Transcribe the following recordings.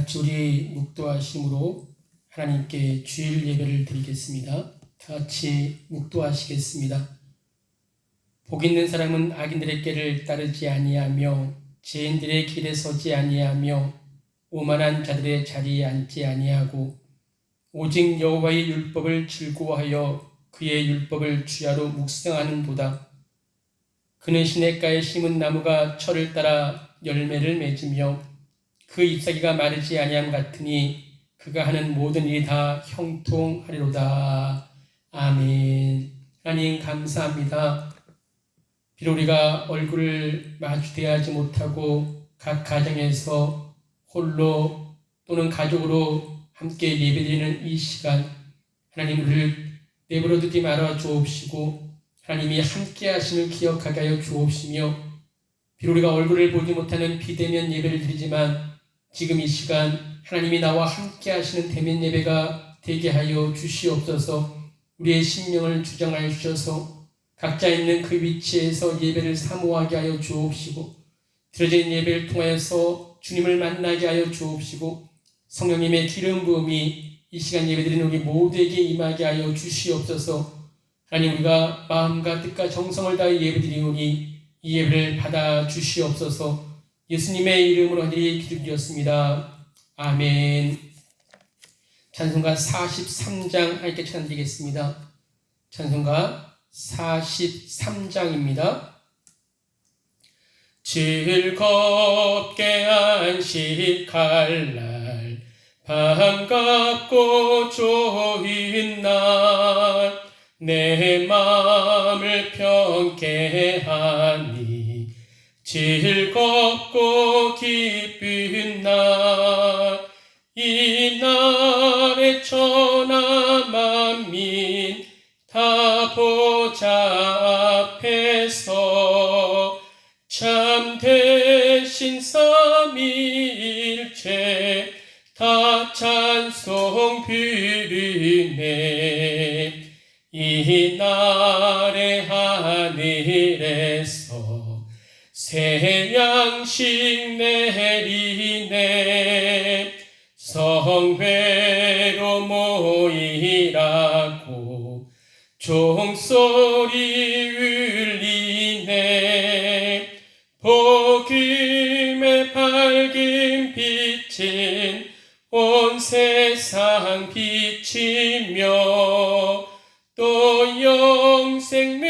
같이 우리 묵도하심으로 하나님께 주일 예배를 드리겠습니다. 다 같이 묵도하시겠습니다. 복 있는 사람은 악인들의 길을 따르지 아니하며 죄인들의 길에 서지 아니하며 오만한 자들의 자리에 앉지 아니하고 오직 여호와의 율법을 즐거워하여 그의 율법을 주야로 묵상하는도다. 그는 시냇가에 심은 나무가 철을 따라 열매를 맺으며 그 잎사귀가 마르지 아니함 같으니 그가 하는 모든 일이 다 형통하리로다. 아멘. 하나님 감사합니다. 비록 우리가 얼굴을 마주대하지 못하고 각 가정에서 홀로 또는 가족으로 함께 예배드리는 이 시간, 하나님 우리를 내버려 두지 말아 주옵시고 하나님이 함께 하심을 기억하게 하여 주옵시며, 비록 우리가 얼굴을 보지 못하는 비대면 예배를 드리지만 지금 이 시간 하나님이 나와 함께 하시는 대면 예배가 되게 하여 주시옵소서. 우리의 심령을 주장하여 주셔서 각자 있는 그 위치에서 예배를 사모하게 하여 주옵시고, 드려진 예배를 통하여서 주님을 만나게 하여 주옵시고, 성령님의 기름 부음이 이 시간 예배드리는 우리 모두에게 임하게 하여 주시옵소서. 하나님, 우리가 마음과 뜻과 정성을 다해 예배드리오니 이 예배를 받아 주시옵소서. 예수님의 이름으로 하늘이 기도드렸습니다. 아멘. 찬송가 43장 함께 찬양드리겠습니다. 찬송가 43장입니다. 즐겁게 안식할 날, 반갑고 좋은 날, 내 마음을 평케 하니 즐겁고 기쁜 날, 이 날에 천하 만민 다 보좌 앞에서 참되신 삼위일체 다 찬송 부르네. 이 날에 하늘에서 새 양식 내리네. 성회로 모이라고 종소리 울리네. 복음의 밝은 빛은 온 세상 비치며 또 영생물이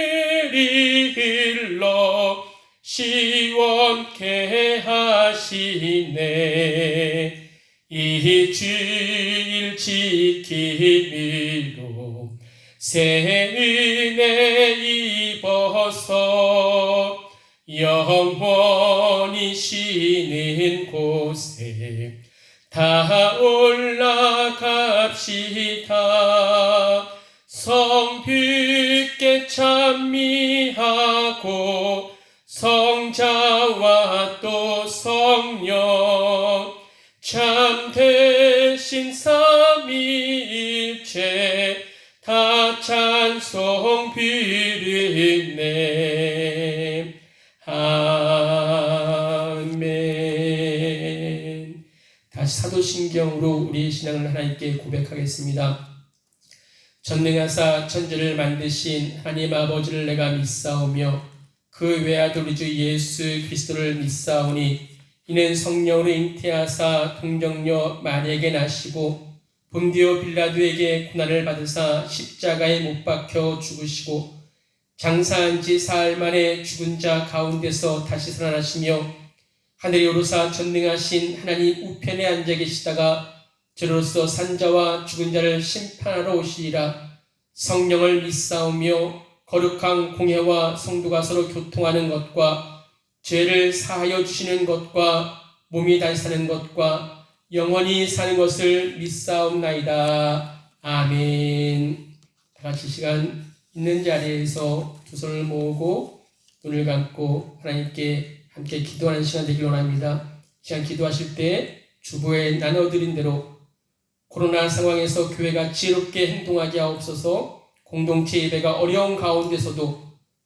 흘러 시원케 하시네. 이 주일 지킴이로 새 은혜 입어서 영원히 쉬는 곳에 다 올라갑시다. 성부께 찬미하고 성자와 또 성령 참되신 삼위일체 다 찬송 부르네. 아멘. 다시 사도신경으로 우리의 신앙을 하나님께 고백하겠습니다. 전능하사 천지를 만드신 하나님 아버지를 내가 믿사오며 그 외아들 우리 주 예수 그리스도를 믿사오니 이는 성령으로 잉태하사 동정녀 마리아에게 나시고 본디오 빌라도에게 고난을 받으사 십자가에 못 박혀 죽으시고 장사한 지 사흘 만에 죽은 자 가운데서 다시 살아나시며 하늘에 오르사 전능하신 하나님 우편에 앉아 계시다가 저로서 산자와 죽은 자를 심판하러 오시리라. 성령을 믿사오며 거룩한 공회와 성도가 서로 교통하는 것과 죄를 사하여 주시는 것과 몸이 다시 사는 것과 영원히 사는 것을 믿사옵나이다. 아멘. 다같이 시간 있는 자리에서 두 손을 모으고 눈을 감고 하나님께 함께 기도하는 시간 되길 원합니다. 시간 기도하실 때 주보에 나눠드린 대로 코로나 상황에서 교회가 지혜롭게 행동하게 하옵소서. 공동체 예배가 어려운 가운데서도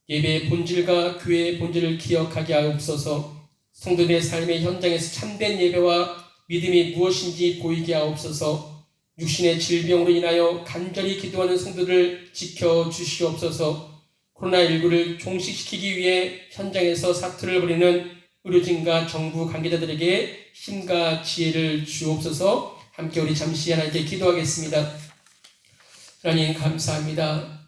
예배의 본질과 교회의 본질을 기억하게 하옵소서. 성도들의 삶의 현장에서 참된 예배와 믿음이 무엇인지 보이게 하옵소서. 육신의 질병으로 인하여 간절히 기도하는 성도들을 지켜주시옵소서. 코로나19를 종식시키기 위해 현장에서 사투를 벌이는 의료진과 정부 관계자들에게 힘과 지혜를 주옵소서. 함께 우리 잠시 하나님께 기도하겠습니다. 하나님 감사합니다.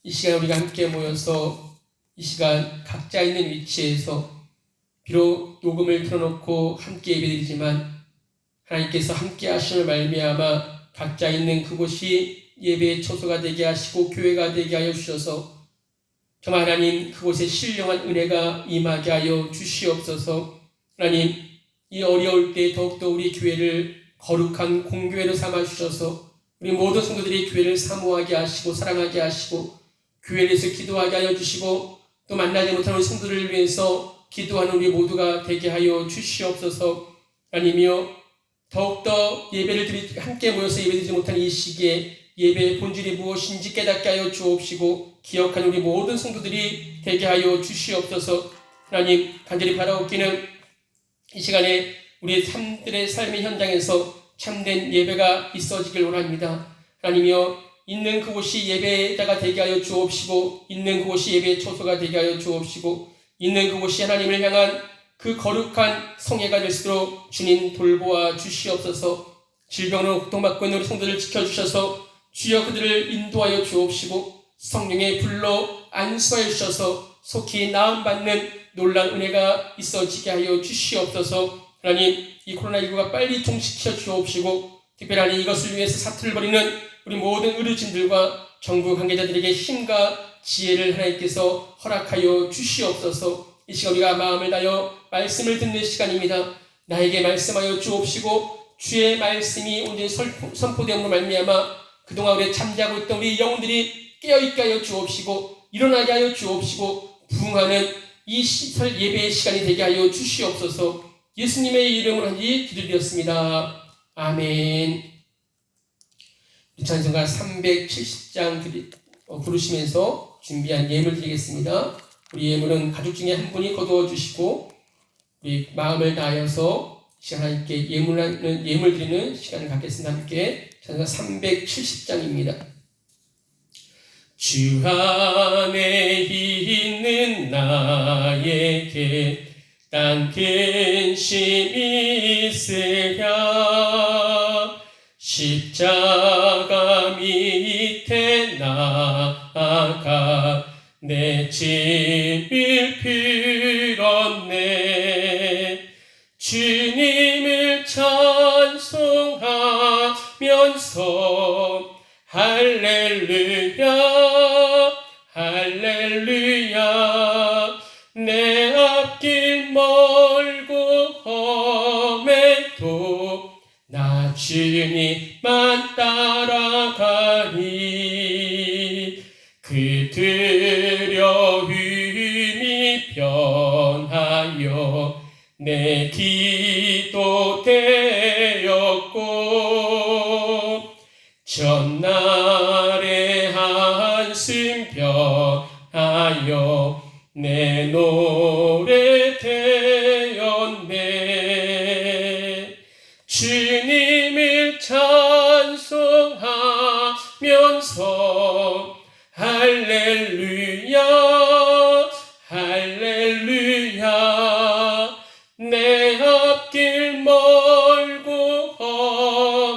이 시간 우리가 함께 모여서 이 시간 각자 있는 위치에서 비록 녹음을 틀어놓고 함께 예배드리지만 하나님께서 함께 하심을 말미암아 각자 있는 그곳이 예배의 처소가 되게 하시고 교회가 되게 하여 주셔서 정말 하나님 그곳에 신령한 은혜가 임하게 하여 주시옵소서. 하나님 이 어려울 때 더욱더 우리 교회를 거룩한 공교회로 삼아 주셔서 우리 모든 성도들이 교회를 사모하게 하시고 사랑하게 하시고 교회를 위해서 기도하게 하여 주시고 또 만나지 못하는 성도들을 위해서 기도하는 우리 모두가 되게 하여 주시옵소서. 하나님이여 더욱더 예배를 함께 모여서 예배드리지 못하는 이 시기에 예배의 본질이 무엇인지 깨닫게 하여 주옵시고 기억하는 우리 모든 성도들이 되게 하여 주시옵소서. 하나님 간절히 바라옵기는 이 시간에 우리 삶의 현장에서 참된 예배가 있어지길 원합니다. 하나님이여 있는 그곳이 예배자가 되게 하여 주옵시고 있는 그곳이 예배의 처소가 되게 하여 주옵시고 있는 그곳이 하나님을 향한 그 거룩한 성회가 될수록 주님 돌보아 주시옵소서. 질병으로 고통받고 있는 우리 성도들을 지켜주셔서 주여 그들을 인도하여 주옵시고 성령의 불로 안수하여 주셔서 속히 나음받는 놀라운 은혜가 있어지게 하여 주시옵소서. 하나님 이 코로나19가 빨리 종식시켜 주옵시고 특별히 이것을 위해서 사투를 벌이는 우리 모든 의료진들과 정부 관계자들에게 힘과 지혜를 하나님께서 허락하여 주시옵소서. 이 시간 우리가 마음을 다하여 말씀을 듣는 시간입니다. 나에게 말씀하여 주옵시고 주의 말씀이 온전히 선포되므로 말미암아 그동안 우리 잠자고 있던 우리 영혼들이 깨어있게 하여 주옵시고 일어나게 하여 주옵시고 부흥하는 이 설 예배의 시간이 되게 하여 주시옵소서. 예수님의 이름으로 하니 기도드렸습니다. 아멘. 찬송가 370장 부르시면서 준비한 예물 드리겠습니다. 우리 예물은 가족 중에 한 분이 거두어 주시고 우리 마음을 다하여서 하나님께 예물 드리는 시간을 갖겠습니다. 함께 찬송가 370장입니다. 주 안에 있는 나에게 딴 근심이 있으랴 십자가 밑에 나아가 내 짐을 풀었네. 주님을 찬송하면서 할렐루야 할렐루야 내 앞길 멀고 험해도 나 주님만 따라가리. 그 두려움이 변하여 내 기도 되었고 전날의 한숨 변하여 내 노래 되었네. 주님을 찬송하면서 할렐루야 할렐루야 내 앞길 멀고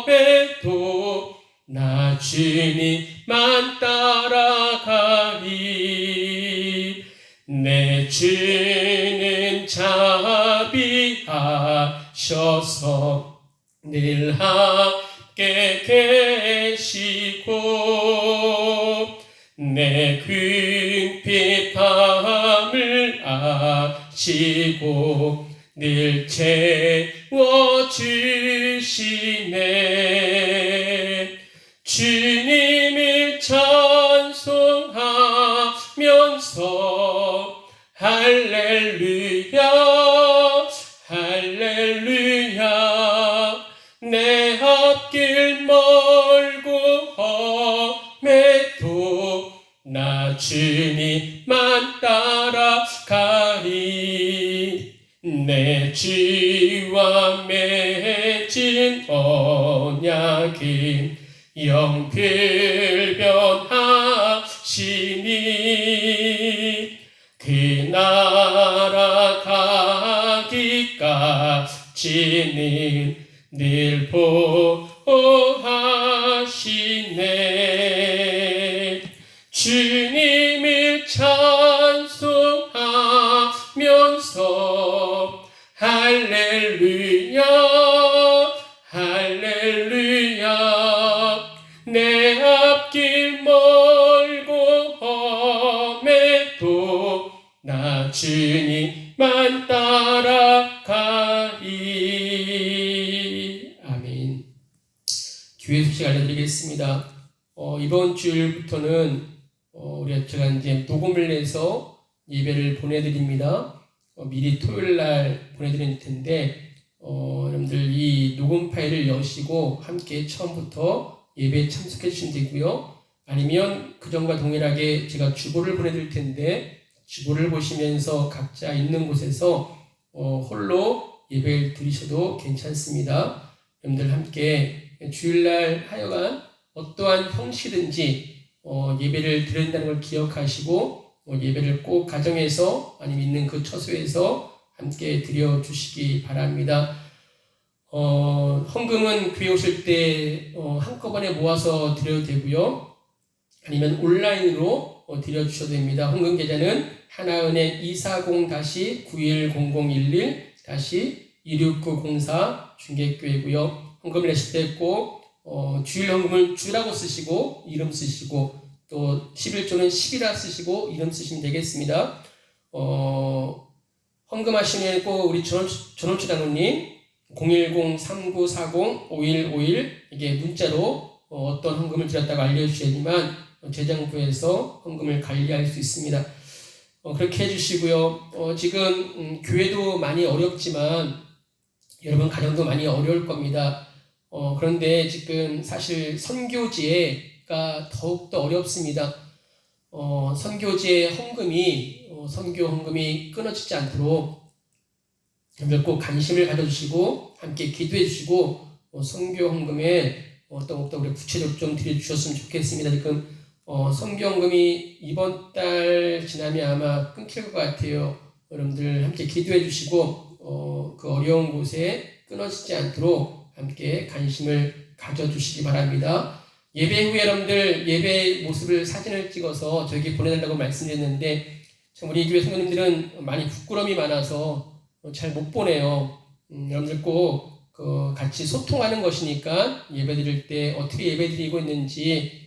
험해도 나 주님만 따라가리. 내 주는 자비하셔서 늘 함께 계시고 내 궁핍함을 아시고 늘 채워주시네. 주님을 찬송하면서 할렐루야 할렐루야 내 앞길 멀고 험해도 나 주님만 따라가리. 내 주와 맺은 작은 영들 변하시니 그 나라 가기까지는 늘 보호하시네. 주님을 찬송하면서 할렐루야 할렐루야 내 앞길 멀고 험해도 나 주님만 따라가리. 아멘. 교회 소식 알려드리겠습니다. 이번 주일부터는 제가 이제 녹음을 해서 예배를 보내드립니다. 미리 토요일 날 보내드릴 텐데 여러분들 이 녹음 파일을 여시고 함께 처음부터 예배에 참석해 주시면 되고요. 아니면 그전과 동일하게 제가 주보를 보내드릴 텐데 주보를 보시면서 각자 있는 곳에서 홀로 예배를 드리셔도 괜찮습니다. 여러분들 함께 주일날 하여간 어떠한 형식이든지 예배를 드린다는 걸 기억하시고 예배를 꼭 가정에서 아니면 있는 그 처소에서 함께 드려주시기 바랍니다. 헌금은 교회 오실 때 한꺼번에 모아서 드려도 되고요. 아니면 온라인으로 드려주셔도 됩니다. 헌금 계좌는 하나은행 240-211-11-26904 중개교회고요. 헌금을 내실 때 꼭 주일 헌금을 주라고 쓰시고 이름 쓰시고 또 11조는 10이라 쓰시고 이름 쓰시면 되겠습니다. 헌금하시면 꼭 우리 전원주 장로님 010-3940-5151 이게 문자로 어떤 헌금을 드렸다고 알려주셔야지만 재정부에서 헌금을 관리할 수 있습니다. 그렇게 해주시고요. 지금 교회도 많이 어렵지만 여러분 가정도 많이 어려울 겁니다. 그런데 지금 사실 선교지가 더욱더 어렵습니다. 선교지의 헌금이 선교 헌금이 끊어지지 않도록 여러분들 꼭 관심을 가져주시고 함께 기도해 주시고 선교 헌금에 더욱더 우리 구체적으로 좀 드려주셨으면 좋겠습니다. 지금 선교 헌금이 이번 달 지나면 아마 끊길 것 같아요. 여러분들 함께 기도해 주시고 그 어려운 곳에 끊어지지 않도록 함께 관심을 가져주시기 바랍니다. 예배 후에 여러분들 예배 모습을 사진을 찍어서 저에게 보내달라고 말씀드렸는데 참 우리 교회 성도님들은 많이 부끄러움이 많아서 잘 못 보내요. 여러분들 꼭 같이 소통하는 것이니까 예배 드릴 때 어떻게 예배 드리고 있는지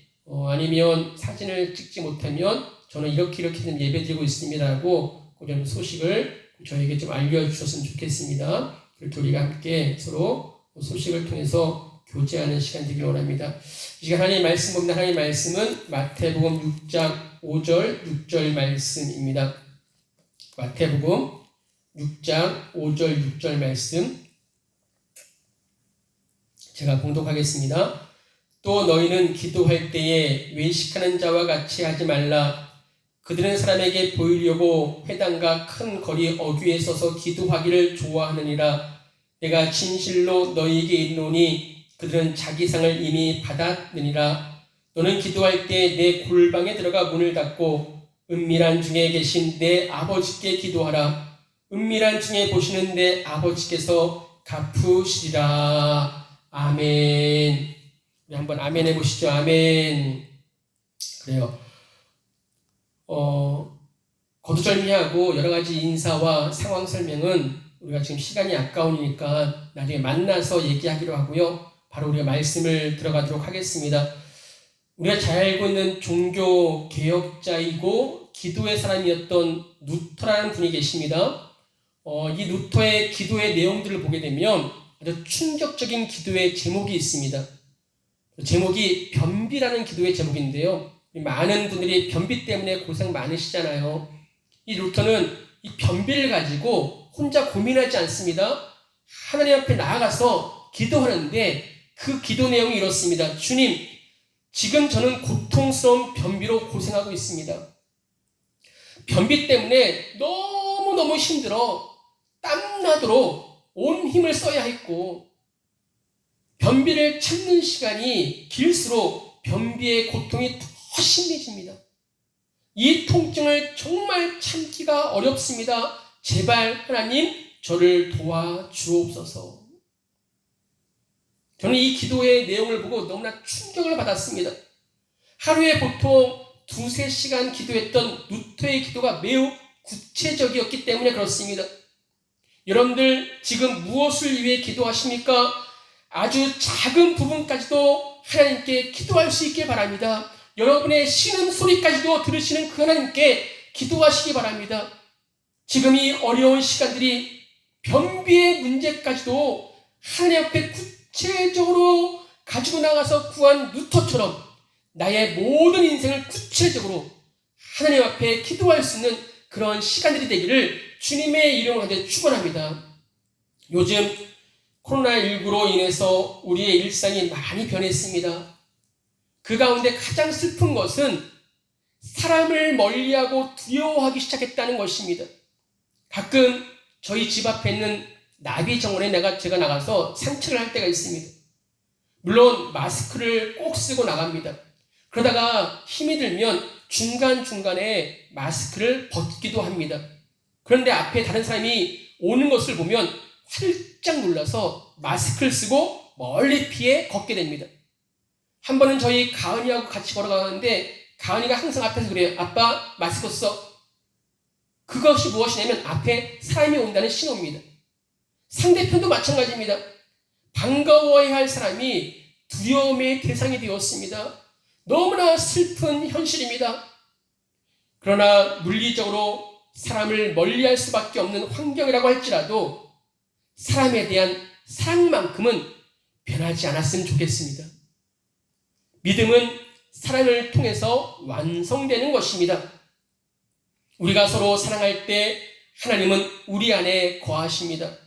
아니면 사진을 찍지 못하면 저는 이렇게 좀 예배 드리고 있습니다라고 그런 소식을 저에게 좀 알려주셨으면 좋겠습니다. 그렇게 우리가 함께 서로 소식을 통해서 교제하는 시간 되길 원합니다. 이 시간 하나님의 말씀 봅니다. 하나님의 말씀은 마태복음 6장 5절 6절 말씀입니다. 마태복음 6장 5절 6절 말씀 제가 봉독하겠습니다. 또 너희는 기도할 때에 외식하는 자와 같이 하지 말라. 그들은 사람에게 보이려고 회당과 큰 거리 어귀에 서서 기도하기를 좋아하느니라. 내가 진실로 너희에게 이르노니 그들은 자기 상을 이미 받았느니라. 너는 기도할 때 내 골방에 들어가 문을 닫고 은밀한 중에 계신 내 아버지께 기도하라. 은밀한 중에 보시는 내 아버지께서 갚으시리라. 아멘. 우리 한번 아멘 해보시죠. 아멘. 그래요. 거두절미하고 여러 가지 인사와 상황 설명은 우리가 지금 시간이 아까우니까 나중에 만나서 얘기하기로 하고요. 바로 우리가 말씀을 들어가도록 하겠습니다. 우리가 잘 알고 있는 종교 개혁자이고 기도의 사람이었던 루터라는 분이 계십니다. 이 루터의 기도의 내용들을 보게 되면 아주 충격적인 기도의 제목이 있습니다. 제목이 변비라는 기도의 제목인데요. 많은 분들이 변비 때문에 고생 많으시잖아요. 이 루터는 이 변비를 가지고 혼자 고민하지 않습니다. 하나님 앞에 나아가서 기도하는데 그 기도 내용이 이렇습니다. 주님, 지금 저는 고통스러운 변비로 고생하고 있습니다. 변비 때문에 너무너무 힘들어 땀나도록 온 힘을 써야 했고 변비를 참는 시간이 길수록 변비의 고통이 더 심해집니다. 이 통증을 정말 참기가 어렵습니다. 제발 하나님 저를 도와주옵소서. 저는 이 기도의 내용을 보고 너무나 충격을 받았습니다. 하루에 보통 2-3시간 기도했던 루터의 기도가 매우 구체적이었기 때문에 그렇습니다. 여러분들 지금 무엇을 위해 기도하십니까? 아주 작은 부분까지도 하나님께 기도할 수 있길 바랍니다. 여러분의 신음소리까지도 들으시는 그 하나님께 기도하시기 바랍니다. 지금 이 어려운 시간들이 변비의 문제까지도 하나님 앞에 구체적으로 가지고 나가서 구한 루터처럼 나의 모든 인생을 구체적으로 하나님 앞에 기도할 수 있는 그런 시간들이 되기를 주님의 이름으로 축원합니다. 요즘 코로나19로 인해서 우리의 일상이 많이 변했습니다. 그 가운데 가장 슬픈 것은 사람을 멀리하고 두려워하기 시작했다는 것입니다. 가끔 저희 집 앞에 있는 나비 정원에 제가 나가서 산책을 할 때가 있습니다. 물론 마스크를 꼭 쓰고 나갑니다. 그러다가 힘이 들면 중간중간에 마스크를 벗기도 합니다. 그런데 앞에 다른 사람이 오는 것을 보면 활짝 놀라서 마스크를 쓰고 멀리 피해 걷게 됩니다. 한 번은 저희 가은이하고 같이 걸어가는데 가은이가 항상 앞에서 그래요. 아빠 마스크 써. 그것이 무엇이냐면 앞에 사람이 온다는 신호입니다. 상대편도 마찬가지입니다. 반가워해야 할 사람이 두려움의 대상이 되었습니다. 너무나 슬픈 현실입니다. 그러나 물리적으로 사람을 멀리할 수밖에 없는 환경이라고 할지라도 사람에 대한 사랑만큼은 변하지 않았으면 좋겠습니다. 믿음은 사랑을 통해서 완성되는 것입니다. 우리가 서로 사랑할 때 하나님은 우리 안에 거하십니다.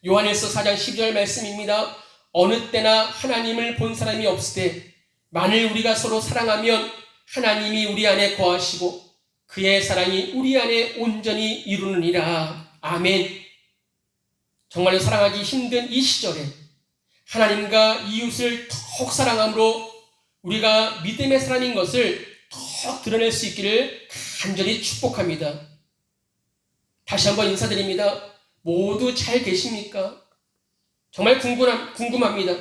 요한일서 4장 12절 말씀입니다. 어느 때나 하나님을 본 사람이 없으되 만일 우리가 서로 사랑하면 하나님이 우리 안에 거하시고 그의 사랑이 우리 안에 온전히 이루느니라. 아멘. 정말로 사랑하기 힘든 이 시절에 하나님과 이웃을 더욱 사랑함으로 우리가 믿음의 사람인 것을 더욱 드러낼 수 있기를 간절히 축복합니다. 다시 한번 인사드립니다. 모두 잘 계십니까? 정말 궁금합니다.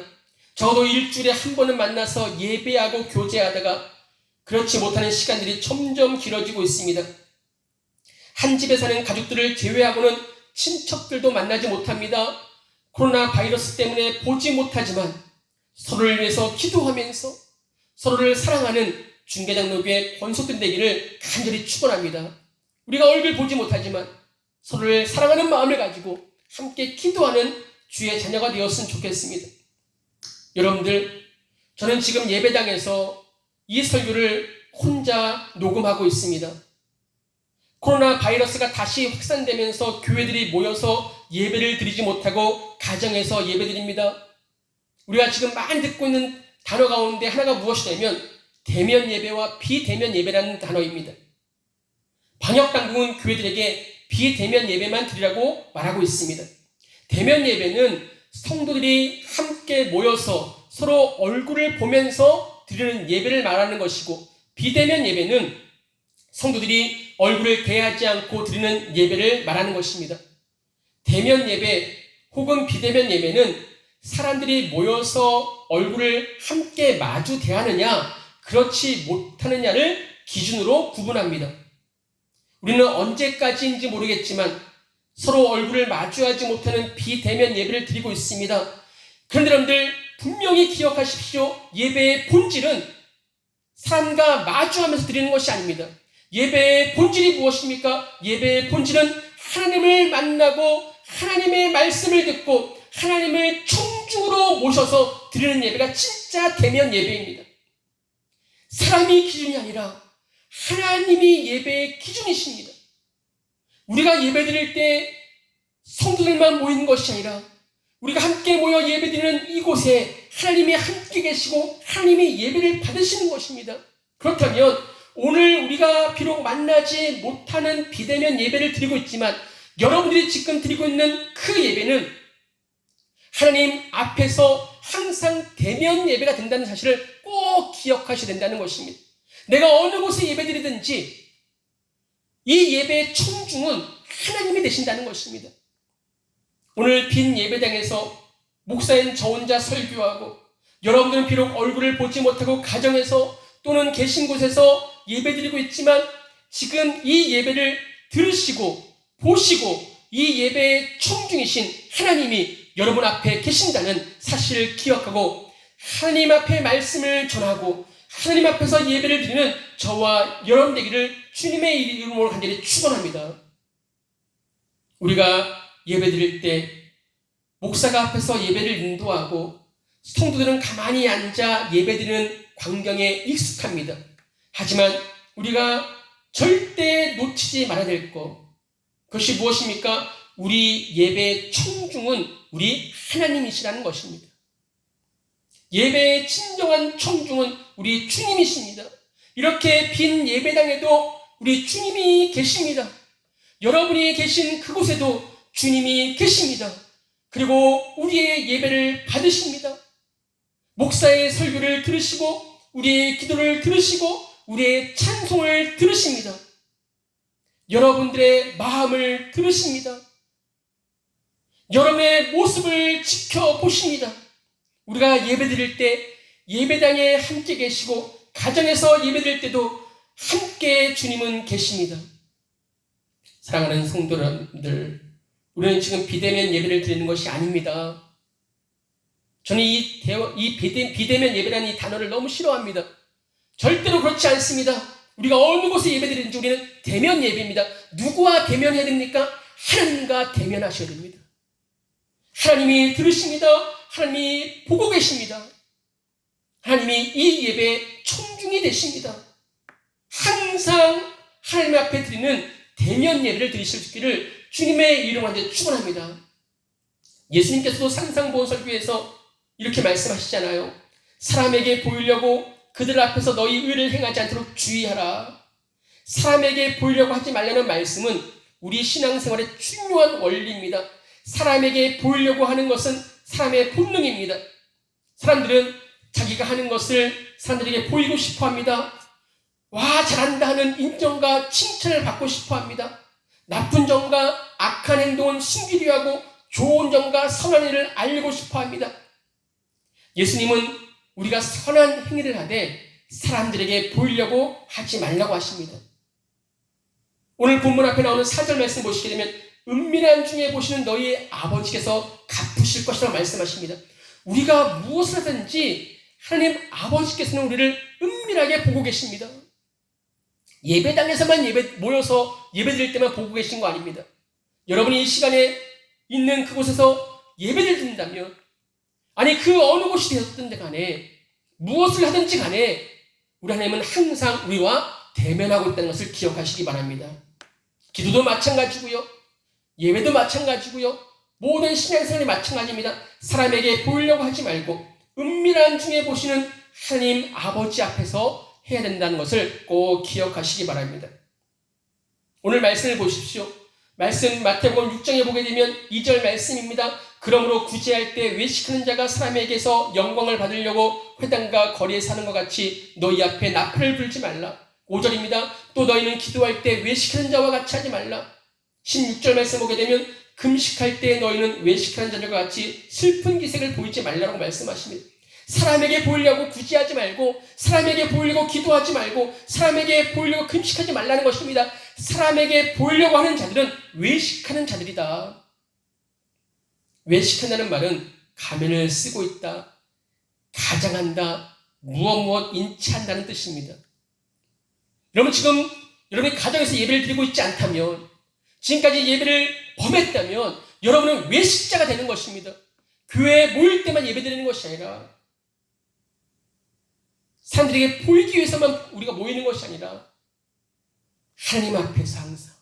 적어도 일주일에 한 번은 만나서 예배하고 교제하다가 그렇지 못하는 시간들이 점점 길어지고 있습니다. 한 집에 사는 가족들을 제외하고는 친척들도 만나지 못합니다. 코로나 바이러스 때문에 보지 못하지만 서로를 위해서 기도하면서 서로를 사랑하는 중개장로교회 권속들 되기를 간절히 축원합니다. 우리가 얼굴 보지 못하지만 서로를 사랑하는 마음을 가지고 함께 기도하는 주의 자녀가 되었으면 좋겠습니다. 여러분들, 저는 지금 예배당에서 이 설교를 혼자 녹음하고 있습니다. 코로나 바이러스가 다시 확산되면서 교회들이 모여서 예배를 드리지 못하고 가정에서 예배드립니다. 우리가 지금 많이 듣고 있는 단어 가운데 하나가 무엇이냐면 대면 예배와 비대면 예배라는 단어입니다. 방역당국은 교회들에게 비대면 예배만 드리라고 말하고 있습니다. 대면 예배는 성도들이 함께 모여서 서로 얼굴을 보면서 드리는 예배를 말하는 것이고, 비대면 예배는 성도들이 얼굴을 대하지 않고 드리는 예배를 말하는 것입니다. 대면 예배 혹은 비대면 예배는 사람들이 모여서 얼굴을 함께 마주 대하느냐 그렇지 못하느냐를 기준으로 구분합니다. 우리는 언제까지인지 모르겠지만 서로 얼굴을 마주하지 못하는 비대면 예배를 드리고 있습니다. 그런데 여러분들 분명히 기억하십시오. 예배의 본질은 사람과 마주하면서 드리는 것이 아닙니다. 예배의 본질이 무엇입니까? 예배의 본질은 하나님을 만나고 하나님의 말씀을 듣고 하나님을 청중으로 모셔서 드리는 예배가 진짜 대면 예배입니다. 사람이 기준이 아니라 하나님이 예배의 기준이십니다. 우리가 예배 드릴 때 성도들만 모이는 것이 아니라 우리가 함께 모여 예배 드리는 이곳에 하나님이 함께 계시고 하나님이 예배를 받으시는 것입니다. 그렇다면 오늘 우리가 비록 만나지 못하는 비대면 예배를 드리고 있지만 여러분들이 지금 드리고 있는 그 예배는 하나님 앞에서 항상 대면 예배가 된다는 사실을 꼭 기억하셔야 된다는 것입니다. 내가 어느 곳에 예배드리든지 이 예배의 청중은 하나님이 되신다는 것입니다. 오늘 빈 예배당에서 목사인 저 혼자 설교하고 여러분들은 비록 얼굴을 보지 못하고 가정에서 또는 계신 곳에서 예배드리고 있지만 지금 이 예배를 들으시고 보시고 이 예배의 청중이신 하나님이 여러분 앞에 계신다는 사실을 기억하고 하나님 앞에 말씀을 전하고 하나님 앞에서 예배를 드리는 저와 여러분 되기를 주님의 이름으로 간절히 축원합니다. 우리가 예배 드릴 때 목사가 앞에서 예배를 인도하고 성도들은 가만히 앉아 예배 드리는 광경에 익숙합니다. 하지만 우리가 절대 놓치지 말아야 될 것, 그것이 무엇입니까? 우리 예배의 청중은 우리 하나님이시라는 것입니다. 예배의 진정한 청중은 우리 주님이십니다. 이렇게 빈 예배당에도 우리 주님이 계십니다. 여러분이 계신 그곳에도 주님이 계십니다. 그리고 우리의 예배를 받으십니다. 목사의 설교를 들으시고 우리의 기도를 들으시고 우리의 찬송을 들으십니다. 여러분들의 마음을 들으십니다. 여러분의 모습을 지켜보십니다. 우리가 예배드릴 때 예배당에 함께 계시고 가정에서 예배드릴 때도 함께 주님은 계십니다. 사랑하는 성도 여러분들, 우리는 지금 비대면 예배를 드리는 것이 아닙니다. 저는 이 비대면 예배라는 이 단어를 너무 싫어합니다. 절대로 그렇지 않습니다. 우리가 어느 곳에 예배드리는지 우리는 대면 예배입니다. 누구와 대면해야 됩니까? 하나님과 대면하셔야 됩니다. 하나님이 들으십니다. 하나님이 보고 계십니다. 하나님이 이 예배의 청중이 되십니다. 항상 하나님 앞에 드리는 대면 예배를 드리실 수 있기를 주님의 이름으로 축원합니다. 예수님께서도 산상보훈설교에서 이렇게 말씀하시잖아요. 사람에게 보이려고 그들 앞에서 너희 의를 행하지 않도록 주의하라. 사람에게 보이려고 하지 말라는 말씀은 우리 신앙생활의 중요한 원리입니다. 사람에게 보이려고 하는 것은 사람의 본능입니다. 사람들은 자기가 하는 것을 사람들에게 보이고 싶어 합니다. 와, 잘한다 하는 인정과 칭찬을 받고 싶어 합니다. 나쁜 점과 악한 행동은 숨기려 하고 좋은 점과 선한 일을 알고 싶어 합니다. 예수님은 우리가 선한 행위를 하되 사람들에게 보이려고 하지 말라고 하십니다. 오늘 본문 앞에 나오는 4절 말씀 보시게 되면 은밀한 중에 보시는 너희의 아버지께서 갚으실 것이라고 말씀하십니다. 우리가 무엇을 하든지 하나님 아버지께서는 우리를 은밀하게 보고 계십니다. 예배당에서만 모여서 예배드릴 때만 보고 계신 거 아닙니다. 여러분이 이 시간에 있는 그곳에서 예배를 드린다면, 아니 그 어느 곳이 되었든 간에 무엇을 하든지 간에 우리 하나님은 항상 우리와 대면하고 있다는 것을 기억하시기 바랍니다. 기도도 마찬가지고요, 예배도 마찬가지고요, 모든 신앙생활이 마찬가지입니다. 사람에게 보이려고 하지 말고 은밀한 중에 보시는 하나님 아버지 앞에서 해야 된다는 것을 꼭 기억하시기 바랍니다. 오늘 말씀을 보십시오. 말씀 마태복음 6장에 보게 되면 2절 말씀입니다. 그러므로 구제할 때 외식하는 자가 사람에게서 영광을 받으려고 회당과 거리에 사는 것 같이 너희 앞에 나팔을 불지 말라. 5절입니다. 또 너희는 기도할 때 외식하는 자와 같이 하지 말라. 16절 말씀 보게 되면 금식할 때 너희는 외식하는 자들과 같이 슬픈 기색을 보이지 말라고 말씀하십니다. 사람에게 보이려고 구제하지 말고, 사람에게 보이려고 기도하지 말고, 사람에게 보이려고 금식하지 말라는 것입니다. 사람에게 보이려고 하는 자들은 외식하는 자들이다. 외식한다는 말은 가면을 쓰고 있다, 가장한다, 무엇 인치한다는 뜻입니다. 여러분, 지금 여러분이 가정에서 예배를 드리고 있지 않다면, 지금까지 예배를 범했다면 여러분은 외식자가 되는 것입니다. 교회에 모일 때만 예배드리는 것이 아니라, 사람들에게 보이기 위해서만 우리가 모이는 것이 아니라 하나님 앞에서 항상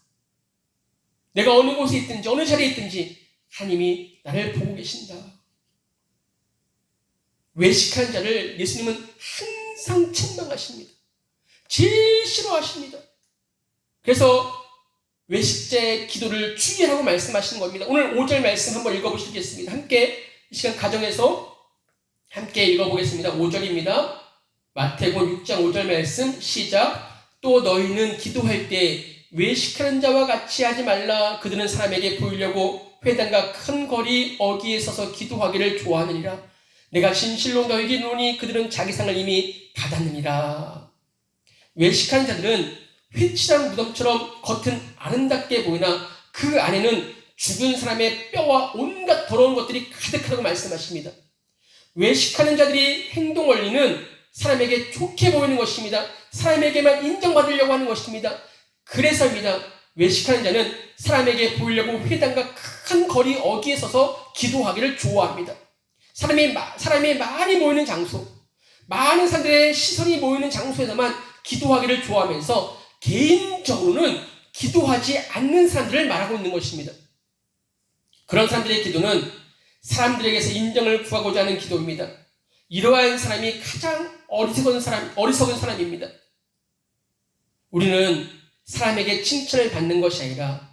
내가 어느 곳에 있든지 어느 자리에 있든지 하나님이 나를 보고 계신다. 외식하는 자를 예수님은 항상 책망하십니다. 제일 싫어하십니다. 그래서 외식자의 기도를 주의하라고 말씀하시는 겁니다. 오늘 5절 말씀 한번 읽어보시겠습니다. 함께 이 시간 가정에서 함께 읽어보겠습니다. 5절입니다. 마태복음 6장 5절 말씀 시작. 또 너희는 기도할 때 외식하는 자와 같이 하지 말라. 그들은 사람에게 보이려고 회당과 큰 거리 어귀에 서서 기도하기를 좋아하느니라. 내가 진실로 너희에게 이르노니 그들은 자기 상을 이미 받았느니라. 외식하는 자들은 휘칠한 무덤처럼 겉은 아름답게 보이나 그 안에는 죽은 사람의 뼈와 온갖 더러운 것들이 가득하다고 말씀하십니다. 외식하는 자들이 행동 원리는 사람에게 좋게 보이는 것입니다. 사람에게만 인정받으려고 하는 것입니다. 그래서입니다. 외식하는 자는 사람에게 보이려고 회당과 큰 거리 어귀에 서서 기도하기를 좋아합니다. 사람이 많이 모이는 장소, 많은 사람들의 시선이 모이는 장소에서만 기도하기를 좋아하면서 개인적으로는 기도하지 않는 사람들을 말하고 있는 것입니다. 그런 사람들의 기도는 사람들에게서 인정을 구하고자 하는 기도입니다. 이러한 사람이 가장 어리석은 사람입니다. 우리는 사람에게 칭찬을 받는 것이 아니라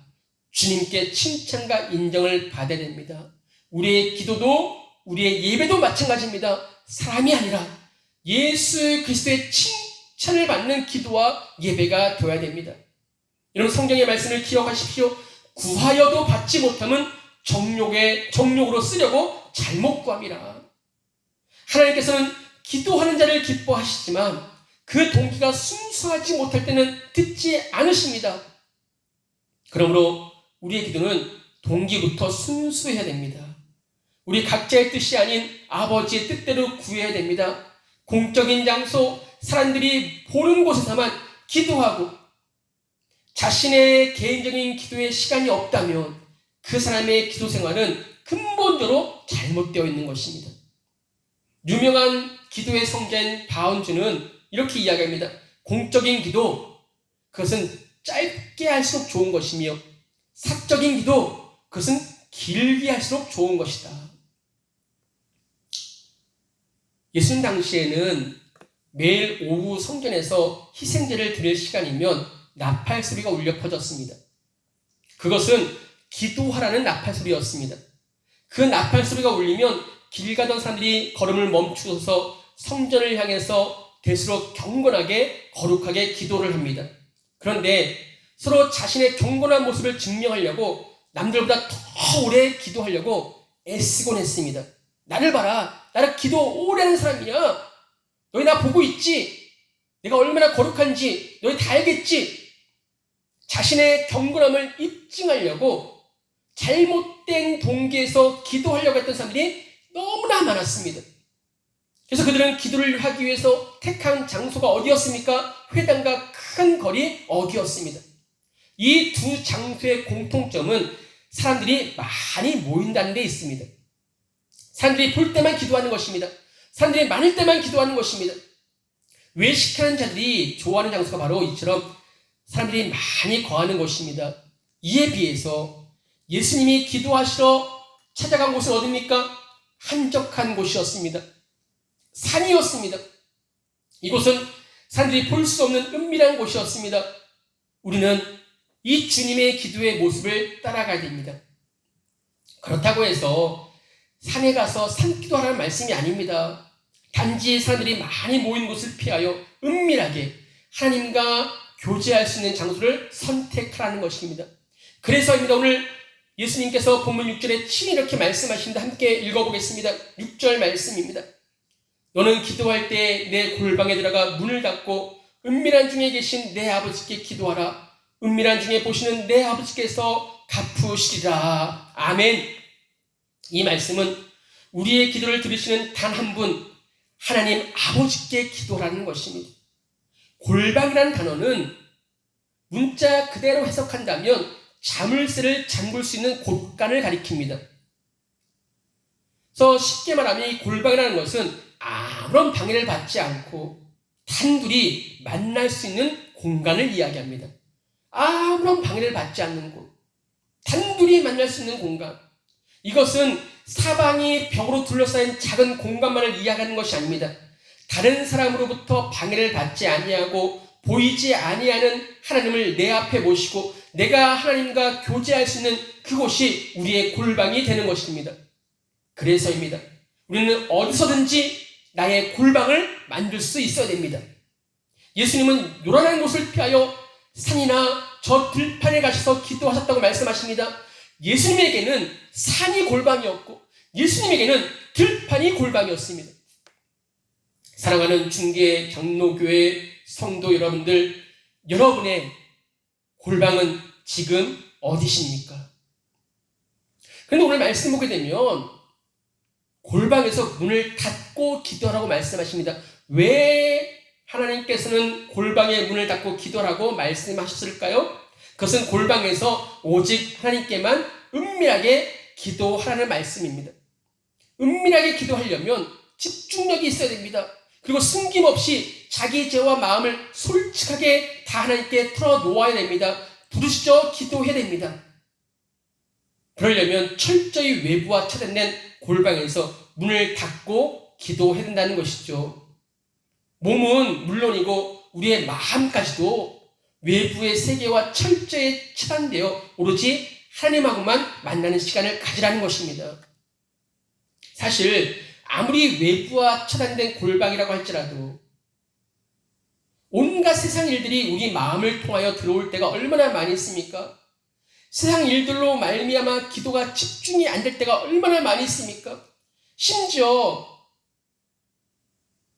주님께 칭찬과 인정을 받아야 됩니다. 우리의 기도도 우리의 예배도 마찬가지입니다. 사람이 아니라 예수 그리스도의 칭찬을 받는 기도와 예배가 되어야 됩니다. 여러분 성경의 말씀을 기억하십시오. 구하여도 받지 못하면 정욕으로 쓰려고 잘못 구함이라. 하나님께서는 기도하는 자를 기뻐하시지만 그 동기가 순수하지 못할 때는 듣지 않으십니다. 그러므로 우리의 기도는 동기부터 순수해야 됩니다. 우리 각자의 뜻이 아닌 아버지의 뜻대로 구해야 됩니다. 공적인 장소, 사람들이 보는 곳에서만 기도하고 자신의 개인적인 기도에 시간이 없다면 그 사람의 기도 생활은 근본적으로 잘못되어 있는 것입니다. 유명한 기도의 성자인 바운주는 이렇게 이야기합니다. 공적인 기도, 그것은 짧게 할수록 좋은 것이며 사적인 기도, 그것은 길게 할수록 좋은 것이다. 예수님 당시에는 매일 오후 성전에서 희생제를 드릴 시간이면 나팔 소리가 울려 퍼졌습니다. 그것은 기도하라는 나팔 소리였습니다. 그 나팔 소리가 울리면 길 가던 사람들이 걸음을 멈추어서 성전을 향해서 될수록 경건하게 거룩하게 기도를 합니다. 그런데 서로 자신의 경건한 모습을 증명하려고 남들보다 더 오래 기도하려고 애쓰곤 했습니다. 나를 봐라. 나를 기도 오래 하는 사람이야. 너희 나 보고 있지? 내가 얼마나 거룩한지 너희 다 알겠지? 자신의 경건함을 입증하려고 잘못된 동기에서 기도하려고 했던 사람들이 너무나 많았습니다. 그래서 그들은 기도를 하기 위해서 택한 장소가 어디였습니까? 회당과 큰 거리 어귀였습니다. 이 두 장소의 공통점은 사람들이 많이 모인다는 데 있습니다. 사람들이 볼 때만 기도하는 것입니다. 사람들이 많을 때만 기도하는 것입니다. 외식하는 자들이 좋아하는 장소가 바로 이처럼 사람들이 많이 거하는 곳입니다. 이에 비해서 예수님이 기도하시러 찾아간 곳은 어디입니까? 한적한 곳이었습니다. 산이었습니다. 이곳은 사람들이 볼 수 없는 은밀한 곳이었습니다. 우리는 이 주님의 기도의 모습을 따라가야 됩니다. 그렇다고 해서 산에 가서 산기도하라는 말씀이 아닙니다. 단지 사람들이 많이 모인 곳을 피하여 은밀하게 하나님과 교제할 수 있는 장소를 선택하라는 것입니다. 그래서입니다. 오늘 예수님께서 본문 6절에 친히 이렇게 말씀하십니다. 함께 읽어보겠습니다. 6절 말씀입니다. 너는 기도할 때 내 골방에 들어가 문을 닫고 은밀한 중에 계신 내 아버지께 기도하라. 은밀한 중에 보시는 내 아버지께서 갚으시리라. 아멘. 이 말씀은 우리의 기도를 들으시는 단 한 분, 하나님 아버지께 기도하라는 것입니다. 골방이라는 단어는 문자 그대로 해석한다면 자물쇠를 잠글 수 있는 곳간을 가리킵니다. 그래서 쉽게 말하면 이 골방이라는 것은 아무런 방해를 받지 않고 단둘이 만날 수 있는 공간을 이야기합니다. 아무런 방해를 받지 않는 곳, 단둘이 만날 수 있는 공간. 이것은 사방이 벽으로 둘러싸인 작은 공간만을 이야기하는 것이 아닙니다. 다른 사람으로부터 방해를 받지 아니하고 보이지 아니하는 하나님을 내 앞에 모시고 내가 하나님과 교제할 수 있는 그곳이 우리의 골방이 되는 것입니다. 그래서입니다. 우리는 어디서든지 나의 골방을 만들 수 있어야 됩니다. 예수님은 요란한 곳을 피하여 산이나 저 들판에 가셔서 기도하셨다고 말씀하십니다. 예수님에게는 산이 골방이었고 예수님에게는 들판이 골방이었습니다. 사랑하는 중계 장로교회 성도 여러분들, 여러분의 골방은 지금 어디십니까? 그런데 오늘 말씀 보게 되면 골방에서 문을 닫고 기도하라고 말씀하십니다. 왜 하나님께서는 골방에 문을 닫고 기도하라고 말씀하셨을까요? 그것은 골방에서 오직 하나님께만 은밀하게 기도하라는 말씀입니다. 은밀하게 기도하려면 집중력이 있어야 됩니다. 그리고 숨김없이 자기 죄와 마음을 솔직하게 다 하나님께 털어놓아야 됩니다. 부르짖어 기도해야 됩니다. 그러려면 철저히 외부와 차단된 골방에서 문을 닫고 기도해야 된다는 것이죠. 몸은 물론이고 우리의 마음까지도 외부의 세계와 철저히 차단되어 오로지 하나님하고만 만나는 시간을 가지라는 것입니다. 사실 아무리 외부와 차단된 골방이라고 할지라도 온갖 세상 일들이 우리 마음을 통하여 들어올 때가 얼마나 많이 있습니까? 세상 일들로 말미암아 기도가 집중이 안 될 때가 얼마나 많이 있습니까? 심지어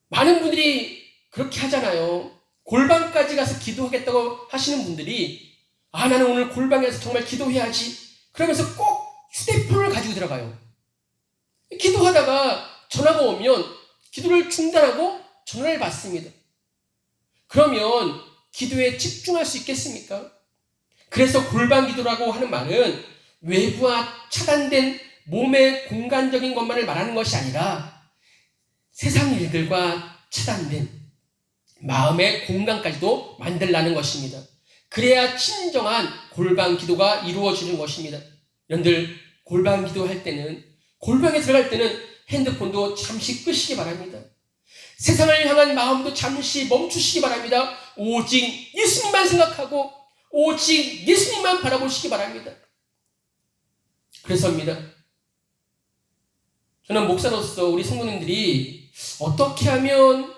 많은 분들이 그렇게 하잖아요. 골방까지 가서 기도하겠다고 하시는 분들이 나는 오늘 골방에서 정말 기도해야지 그러면서 꼭 휴대폰을 가지고 들어가요. 기도하다가 전화가 오면 기도를 중단하고 전화를 받습니다. 그러면 기도에 집중할 수 있겠습니까? 그래서 골방 기도라고 하는 말은 외부와 차단된 몸의 공간적인 것만을 말하는 것이 아니라 세상 일들과 차단된 마음의 공간까지도 만들라는 것입니다. 그래야 진정한 골방 기도가 이루어지는 것입니다. 여러분들 골방 기도할 때는 골방에 들어갈 때는 핸드폰도 잠시 끄시기 바랍니다. 세상을 향한 마음도 잠시 멈추시기 바랍니다. 오직 예수님만 생각하고 오직 예수님만 바라보시기 바랍니다. 그래서입니다. 저는 목사로서 우리 성도님들이 어떻게 하면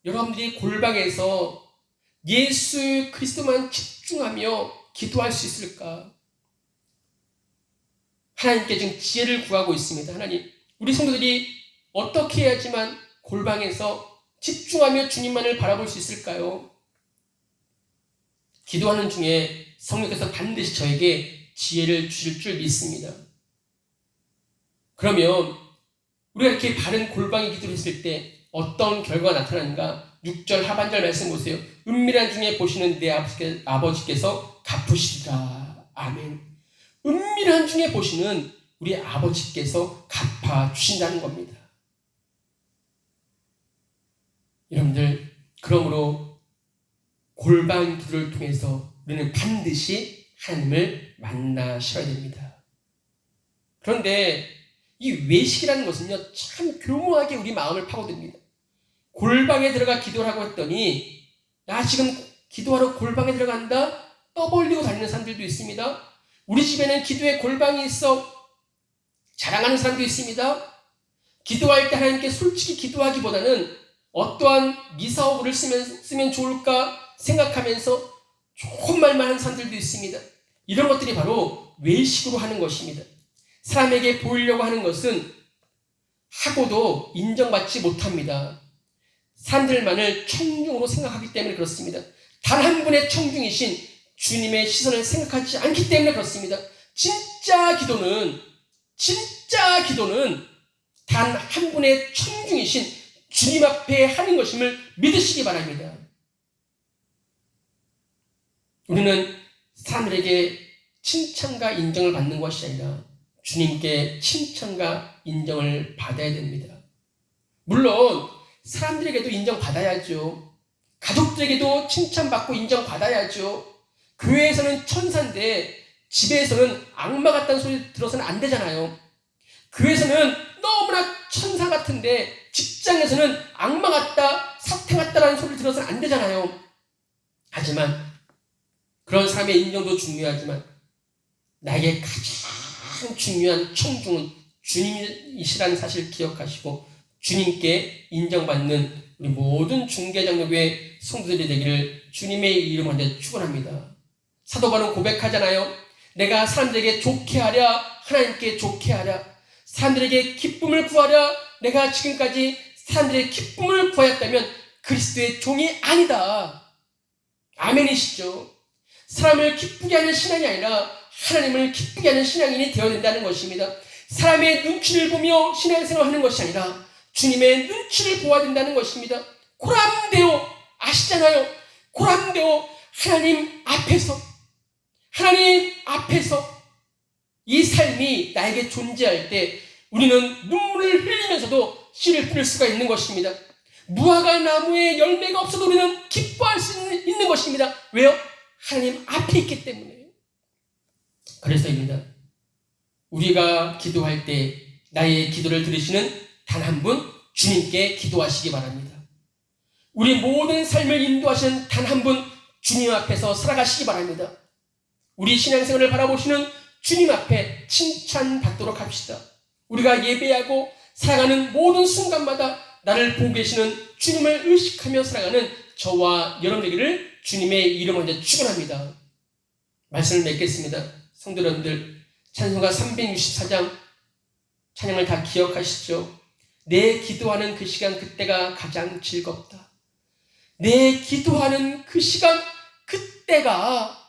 여러분들이 골방에서 예수 그리스도만 집중하며 기도할 수 있을까? 하나님께 지금 지혜를 구하고 있습니다. 하나님, 우리 성도들이 어떻게 해야지만 골방에서 집중하며 주님만을 바라볼 수 있을까요? 기도하는 중에 성령께서 반드시 저에게 지혜를 주실 줄 믿습니다. 그러면 우리가 이렇게 바른 골방에 기도를 했을 때 어떤 결과가 나타나는가? 6절 하반절 말씀 보세요. 은밀한 중에 보시는 내 아버지께서 갚으시리라. 아멘. 은밀한 중에 보시는 우리 아버지께서 갚아주신다는 겁니다. 여러분들, 그러므로 골방 기도를 통해서 우리는 반드시 하나님을 만나셔야 됩니다. 그런데 이 외식이라는 것은요, 참 교묘하게 우리 마음을 파고듭니다. 골방에 들어가 기도를 하고 했더니 나 지금 기도하러 골방에 들어간다? 떠벌리고 다니는 사람들도 있습니다. 우리 집에는 기도의 골방이 있어 자랑하는 사람도 있습니다. 기도할 때 하나님께 솔직히 기도하기보다는 어떠한 미사오브를 쓰면 좋을까 생각하면서 좋은 말만 하는 사람들도 있습니다. 이런 것들이 바로 외식으로 하는 것입니다. 사람에게 보이려고 하는 것은 하고도 인정받지 못합니다. 사람들만을 청중으로 생각하기 때문에 그렇습니다. 단 한 분의 청중이신 주님의 시선을 생각하지 않기 때문에 그렇습니다. 진짜 기도는 단 한 분의 청중이신 주님 앞에 하는 것임을 믿으시기 바랍니다. 우리는 사람들에게 칭찬과 인정을 받는 것이 아니라 주님께 칭찬과 인정을 받아야 됩니다. 물론 사람들에게도 인정받아야죠. 가족들에게도 칭찬받고 인정받아야죠. 교회에서는 천사인데 집에서는 악마 같다는 소리 들어서는 안 되잖아요. 교회에서는 너무나 천사 같은데 직장에서는 악마 같다, 사태 같다라는 소리를 들어서는 안 되잖아요. 하지만 그런 사람의 인정도 중요하지만 나에게 가장 중요한 청중은 주님이시라는 사실을 기억하시고 주님께 인정받는 우리 모든 중개장로교회 성도들이 되기를 주님의 이름으로 먼저 축원합니다. 사도 바울은 고백하잖아요. 내가 사람들에게 좋게 하랴, 하나님께 좋게 하랴, 사람들에게 기쁨을 구하랴, 내가 지금까지 사람들의 기쁨을 구하였다면 그리스도의 종이 아니다. 아멘이시죠. 사람을 기쁘게 하는 신앙이 아니라 하나님을 기쁘게 하는 신앙인이 되어야 된다는 것입니다. 사람의 눈치를 보며 신앙생활을 하는 것이 아니라 주님의 눈치를 보아야 된다는 것입니다. 고람되어 아시잖아요. 고람되어 하나님 앞에서 이 삶이 나에게 존재할 때 우리는 눈물을 흘리면서도 씨를 뿌릴 수가 있는 것입니다. 무화과 나무에 열매가 없어도 우리는 기뻐할 수 있는 것입니다. 왜요? 하나님 앞에 있기 때문에. 그래서입니다. 우리가 기도할 때 나의 기도를 들으시는 단 한 분, 주님께 기도하시기 바랍니다. 우리 모든 삶을 인도하시는 단 한 분, 주님 앞에서 살아가시기 바랍니다. 우리 신앙생활을 바라보시는 주님 앞에 칭찬받도록 합시다. 우리가 예배하고 살아가는 모든 순간마다 나를 보고 계시는 주님을 의식하며 살아가는 저와 여러분에게를 주님의 이름 먼저 축원합니다. 말씀을 맺겠습니다. 성도 여러분들, 찬송가 364장 찬양을 다 기억하시죠? 내 기도하는 그 시간 그때가 가장 즐겁다. 내 기도하는 그 시간 그때가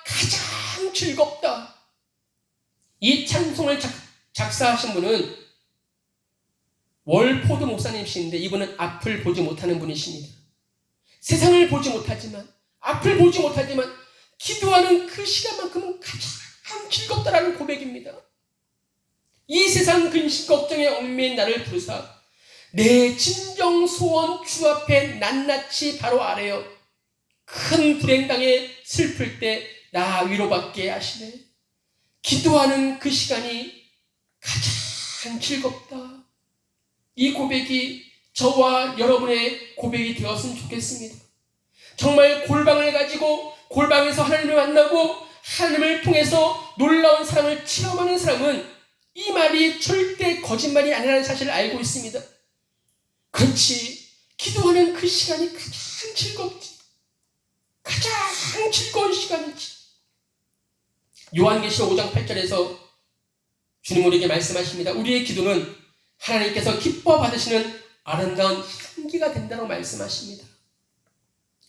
가장 즐겁다. 이 찬송을 작사하신 분은 월포드 목사님이신데 이분은 앞을 보지 못하는 분이십니다. 세상을 보지 못하지만, 앞을 보지 못하지만 기도하는 그 시간만큼은 가장 즐겁다라는 고백입니다. 이 세상 근심 걱정에 얽매인 나를 부르사 내 진정 소원 주 앞에 낱낱이 바로 아래요. 큰 불행당에 슬플 때 나 위로받게 하시네. 기도하는 그 시간이 가장 즐겁다. 이 고백이 저와 여러분의 고백이 되었으면 좋겠습니다. 정말 골방을 가지고 골방에서 하나님을 만나고 하나님을 통해서 놀라운 사랑을 체험하는 사람은 이 말이 절대 거짓말이 아니라는 사실을 알고 있습니다. 그렇지, 기도하는 그 시간이 가장 즐겁지. 가장 즐거운 시간이지. 요한계시록 5장 8절에서 주님 우리에게 말씀하십니다. 우리의 기도는 하나님께서 기뻐 받으시는 아름다운 향기가 된다고 말씀하십니다.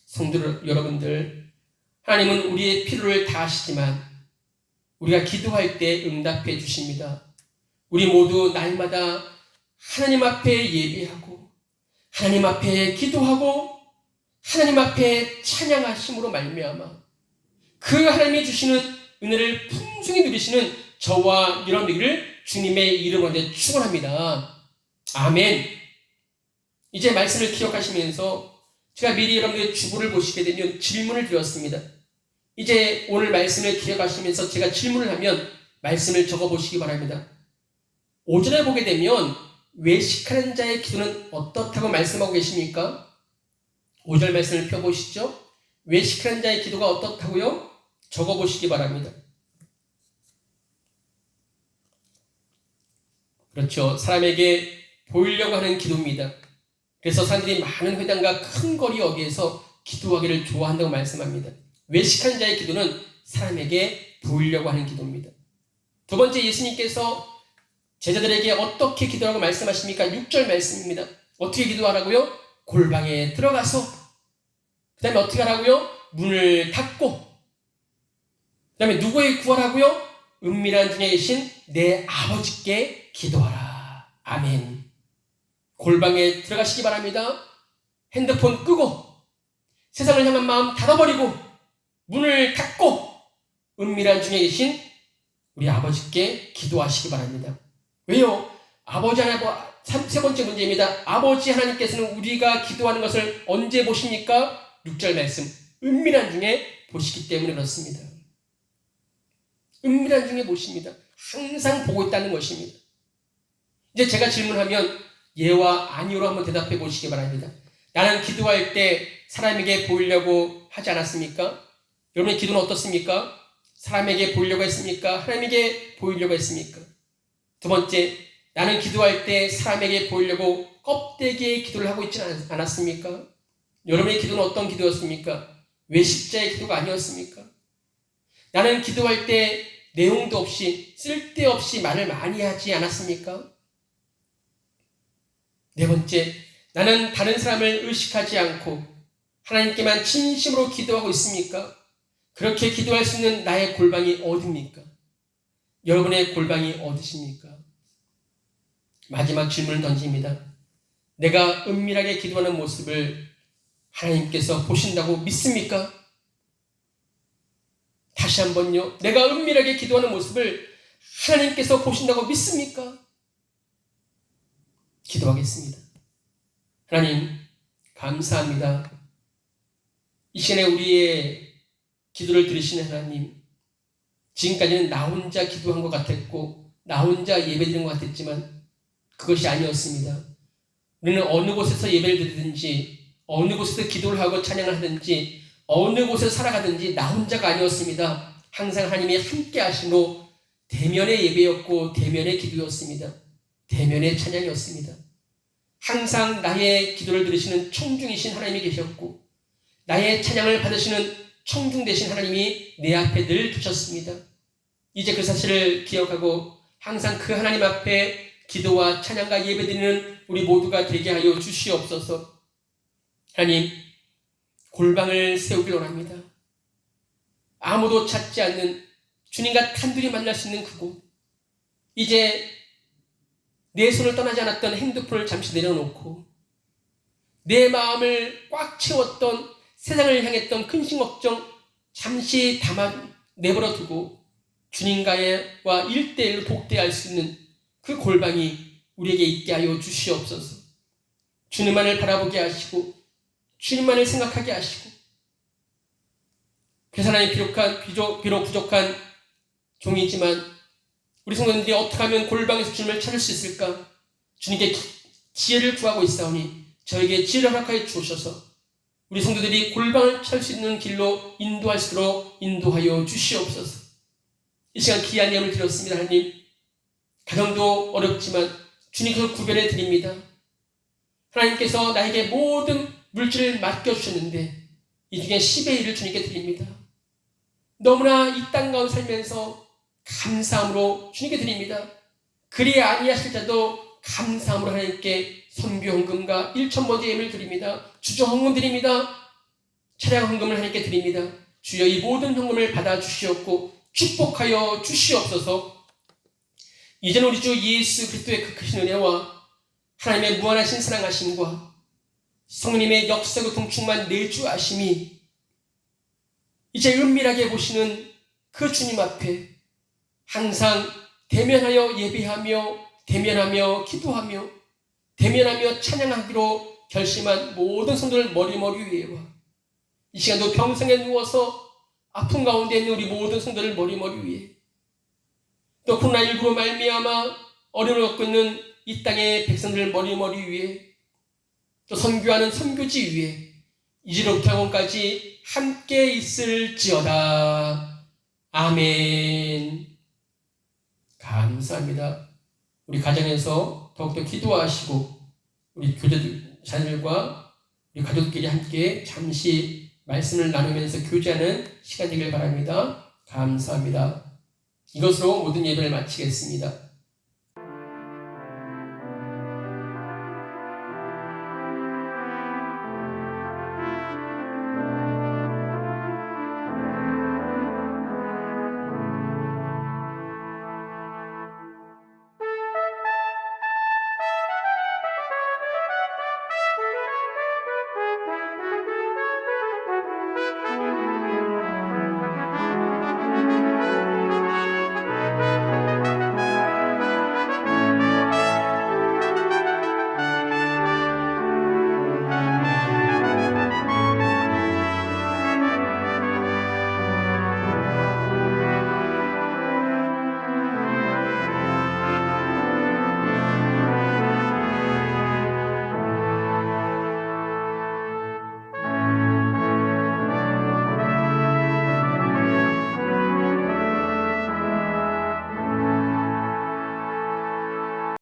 성도 여러분들, 하나님은 우리의 필요를 다 아시지만 우리가 기도할 때 응답해 주십니다. 우리 모두 날마다 하나님 앞에 예배하고 하나님 앞에 기도하고 하나님 앞에 찬양하심으로 말미암아 그 하나님이 주시는 은혜를 풍성히 누리시는 저와 여러분들을 주님의 이름으로 축원합니다. 아멘. 이제 말씀을 기억하시면서 제가 미리 여러분들의 주보를 보시게 되면 질문을 드렸습니다. 이제 오늘 말씀을 기억하시면서 제가 질문을 하면 말씀을 적어보시기 바랍니다. 5절에 보게 되면 외식하는 자의 기도는 어떻다고 말씀하고 계십니까? 5절 말씀을 펴보시죠. 외식하는 자의 기도가 어떻다고요? 적어보시기 바랍니다. 그렇죠. 사람에게 보이려고 하는 기도입니다. 그래서 사람들이 많은 회당과 큰 거리 여기에서 기도하기를 좋아한다고 말씀합니다. 외식하는 자의 기도는 사람에게 보이려고 하는 기도입니다. 두 번째, 예수님께서 제자들에게 어떻게 기도하라고 말씀하십니까? 6절 말씀입니다. 어떻게 기도하라고요? 골방에 들어가서, 그 다음에 어떻게 하라고요? 문을 닫고, 그 다음에 누구에게 구하라고요? 은밀한 중에 계신 내 아버지께 기도하라. 아멘. 골방에 들어가시기 바랍니다. 핸드폰 끄고 세상을 향한 마음 닫아버리고 문을 닫고 은밀한 중에 계신 우리 아버지께 기도하시기 바랍니다. 왜요? 아버지 하나님, 세 번째 문제입니다. 아버지 하나님께서는 우리가 기도하는 것을 언제 보십니까? 6절 말씀. 은밀한 중에 보시기 때문에 그렇습니다. 은밀한 중에 보십니다. 항상 보고 있다는 것입니다. 이제 제가 질문하면 예와 아니오로 한번 대답해 보시기 바랍니다. 나는 기도할 때 사람에게 보이려고 하지 않았습니까? 여러분의 기도는 어떻습니까? 사람에게 보이려고 했습니까? 하나님에게 보이려고 했습니까? 두 번째, 나는 기도할 때 사람에게 보이려고 껍데기의 기도를 하고 있지는 않았습니까? 여러분의 기도는 어떤 기도였습니까? 외식자의 기도가 아니었습니까? 나는 기도할 때 내용도 없이 쓸데없이 말을 많이 하지 않았습니까? 네 번째, 나는 다른 사람을 의식하지 않고 하나님께만 진심으로 기도하고 있습니까? 그렇게 기도할 수 있는 나의 골방이 어디입니까? 여러분의 골방이 어디십니까? 마지막 질문을 던집니다. 내가 은밀하게 기도하는 모습을 하나님께서 보신다고 믿습니까? 다시 한번요. 내가 은밀하게 기도하는 모습을 하나님께서 보신다고 믿습니까? 기도하겠습니다. 하나님, 감사합니다. 이 시간에 우리의 기도를 들으시는 하나님, 지금까지는 나 혼자 기도한 것 같았고 나 혼자 예배드린 것 같았지만 그것이 아니었습니다. 우리는 어느 곳에서 예배를 드리든지 어느 곳에서 기도를 하고 찬양을 하든지 어느 곳에서 살아가든지 나 혼자가 아니었습니다. 항상 하나님이 함께 하심으로 대면의 예배였고 대면의 기도였습니다. 대면의 찬양이었습니다. 항상 나의 기도를 들으시는 청중이신 하나님이 계셨고 나의 찬양을 받으시는 청중 되신 하나님이 내 앞에 늘 두셨습니다. 이제 그 사실을 기억하고 항상 그 하나님 앞에 기도와 찬양과 예배드리는 우리 모두가 되게 하여 주시옵소서. 하나님, 골방을 세우길 원합니다. 아무도 찾지 않는 주님과 단둘이 만날 수 있는 그곳, 이제 내 손을 떠나지 않았던 핸드폰을 잠시 내려놓고 내 마음을 꽉 채웠던 세상을 향했던 근심 걱정 잠시 내버려 두고 주님과의 1대1로 독대할 수 있는 그 골방이 우리에게 있게 하여 주시옵소서. 주님만을 바라보게 하시고 주님만을 생각하게 하시고, 그래서 하나님 비록 부족한 종이지만 우리 성도님들이 어떻게 하면 골방에서 주님을 찾을 수 있을까? 주님께 지혜를 구하고 있사오니 저에게 지혜를 허락하여 주셔서 우리 성도들이 골방을 찾을 수 있는 길로 인도할 수 있도록 인도하여 주시옵소서. 이 시간 귀한 예물을 드렸습니다. 하나님, 가정도 어렵지만 주님께서 구별해 드립니다. 하나님께서 나에게 모든 물질을 맡겨주셨는데 이 중에 10의 1을 주님께 드립니다. 너무나 이 땅 가운데 살면서 감사함으로 주님께 드립니다. 그리 아니하실 자도 감사함으로 하나님께 선교 헌금과 1,000번째 예물을 드립니다. 주저 헌금 드립니다. 차량 헌금을 하나님께 드립니다. 주여 이 모든 헌금을 받아주시옵고 축복하여 주시옵소서. 이제는 우리 주 예수 그리스도의 그 크신 은혜와 하나님의 무한하신 사랑하심과 성령님의 역사교통 충만 내주하심이 이제 은밀하게 보시는 그 주님 앞에 항상 대면하여 예배하며 대면하며 기도하며 대면하며 찬양하기로 결심한 모든 성도들 머리머리 위에와 이 시간도 병상에 누워서 아픈 가운데 있는 우리 모든 성도들 머리머리 위에, 또 코로나19로 말미암아 어려움을 겪고 있는 이 땅의 백성들 머리머리 위에, 또 선교하는 선교지 위에 이제로부터 영원까지 함께 있을지어다. 아멘. 감사합니다. 우리 가정에서 더욱더 기도하시고 우리 교제들 자녀들과 우리 가족끼리 함께 잠시 말씀을 나누면서 교제하는 시간 되길 바랍니다. 감사합니다. 이것으로 모든 예배를 마치겠습니다.